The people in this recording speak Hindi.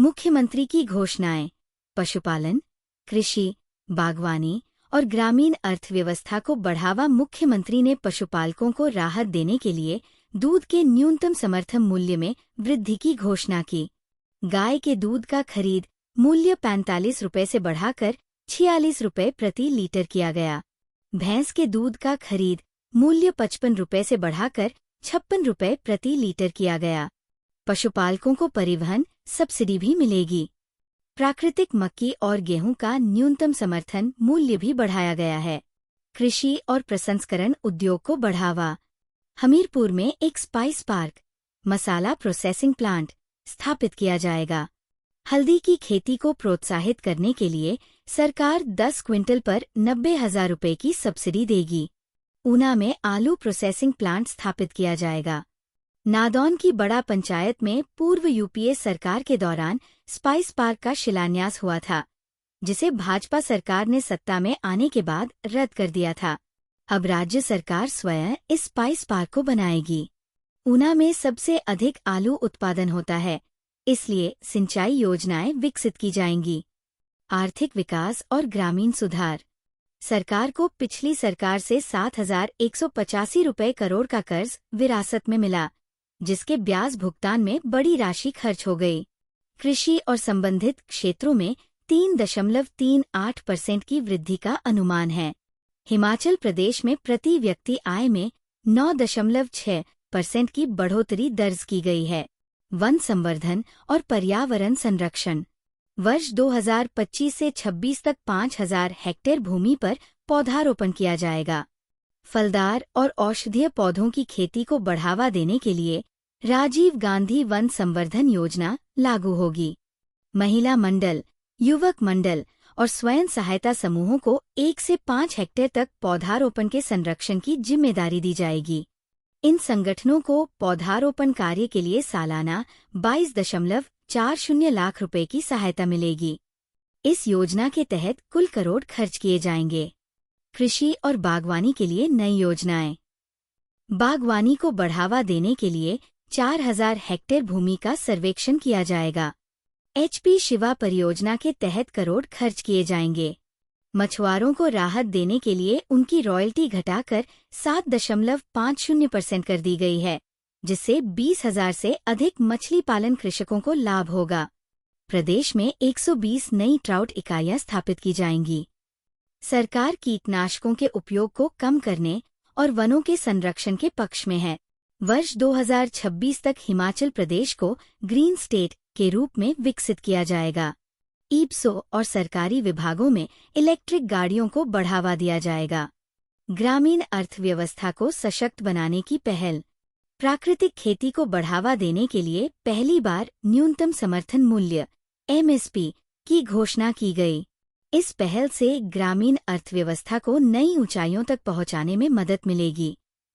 मुख्यमंत्री की घोषणाएं। पशुपालन, कृषि, बागवानी और ग्रामीण अर्थव्यवस्था को बढ़ावा। मुख्यमंत्री ने पशुपालकों को राहत देने के लिए दूध के न्यूनतम समर्थन मूल्य में वृद्धि की घोषणा की। गाय के दूध का खरीद मूल्य 45 रुपये से बढ़ाकर 46 रुपये प्रति लीटर किया गया। भैंस के दूध का खरीद मूल्य 55 रुपये से बढ़ाकर 56 रुपये प्रति लीटर किया गया। पशुपालकों को परिवहन सब्सिडी भी मिलेगी। प्राकृतिक मक्की और गेहूं का न्यूनतम समर्थन मूल्य भी बढ़ाया गया है। कृषि और प्रसंस्करण उद्योग को बढ़ावा। हमीरपुर में एक स्पाइस पार्क, मसाला प्रोसेसिंग प्लांट स्थापित किया जाएगा। हल्दी की खेती को प्रोत्साहित करने के लिए सरकार 10 क्विंटल पर 90,000 रुपये की सब्सिडी देगी। ऊना में आलू प्रोसेसिंग प्लांट स्थापित किया जाएगा। नादौन की बड़ा पंचायत में पूर्व यूपीए सरकार के दौरान स्पाइस पार्क का शिलान्यास हुआ था, जिसे भाजपा सरकार ने सत्ता में आने के बाद रद्द कर दिया था। अब राज्य सरकार स्वयं इस स्पाइस पार्क को बनाएगी। ऊना में सबसे अधिक आलू उत्पादन होता है, इसलिए सिंचाई योजनाएं विकसित की जाएंगी। आर्थिक विकास और ग्रामीण सुधार। सरकार को पिछली सरकार से 7,185 रुपये करोड़ का कर्ज विरासत में मिला, जिसके ब्याज भुगतान में बड़ी राशि खर्च हो गई। कृषि और संबंधित क्षेत्रों में 3.38% की वृद्धि का अनुमान है। हिमाचल प्रदेश में प्रति व्यक्ति आय में 9.6% की बढ़ोतरी दर्ज की गई है। वन संवर्धन और पर्यावरण संरक्षण। वर्ष 2025 से 26 तक 5,000 हेक्टेयर भूमि पर पौधारोपण किया जाएगा। फलदार और औषधीय पौधों की खेती को बढ़ावा देने के लिए राजीव गांधी वन संवर्धन योजना लागू होगी। महिला मंडल, युवक मंडल और स्वयं सहायता समूहों को 1 से 5 हेक्टेयर तक पौधारोपण के संरक्षण की जिम्मेदारी दी जाएगी। इन संगठनों को पौधारोपण कार्य के लिए सालाना 22.40 लाख रुपए की सहायता मिलेगी। इस योजना के तहत कुल करोड़ खर्च किए जाएंगे। कृषि और बागवानी के लिए नई योजनाएं। बागवानी को बढ़ावा देने के लिए 4,000 हेक्टेयर भूमि का सर्वेक्षण किया जाएगा। HP शिवा परियोजना के तहत करोड़ खर्च किए जाएंगे। मछुआरों को राहत देने के लिए उनकी रॉयल्टी घटाकर 7.50% कर दी गई है, जिससे 20,000 से अधिक मछली पालन कृषकों को लाभ होगा। प्रदेश में 120 नई ट्राउट इकाइयां स्थापित की जाएंगी। सरकार कीटनाशकों के उपयोग को कम करने और वनों के संरक्षण के पक्ष में है। वर्ष 2026 तक हिमाचल प्रदेश को ग्रीन स्टेट के रूप में विकसित किया जाएगा। ईप्सो और सरकारी विभागों में इलेक्ट्रिक गाड़ियों को बढ़ावा दिया जाएगा। ग्रामीण अर्थव्यवस्था को सशक्त बनाने की पहल। प्राकृतिक खेती को बढ़ावा देने के लिए पहली बार न्यूनतम समर्थन मूल्य MSP की घोषणा की गई। इस पहल से ग्रामीण अर्थव्यवस्था को नई ऊंचाइयों तक पहुंचाने में मदद मिलेगी।